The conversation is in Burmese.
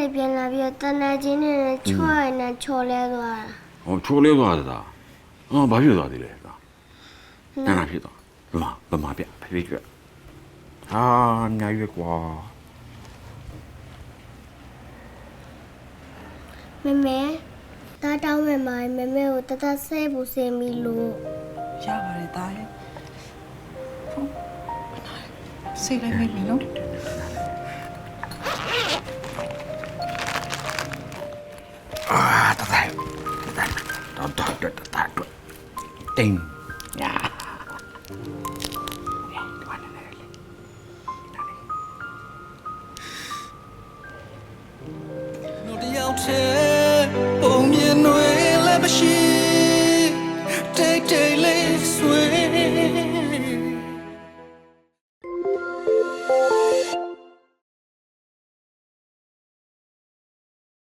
ကနေပြန်လာပြီးတော့တန်တချင်းနဲ့ချောရနဲ့ချော်လဲသွားတာ ဟောချိုးလေးသွားတာဘာဖြစ်သွားသေးလဲကနာနာဖြစ်သွားဗမာပြဖေးကြဟာအများကြီးပဲကွာ မမေတားတောင်းမယ်မိုင်းမမေကိုတတဆဲဖို့စင်ပြီလို့ ရပါတယ်တားရဲ့ဟုတ်စိတ်လိုက်မိပြီနော် တတိုင်းတင်းညာ 我的要切，后面对了不行。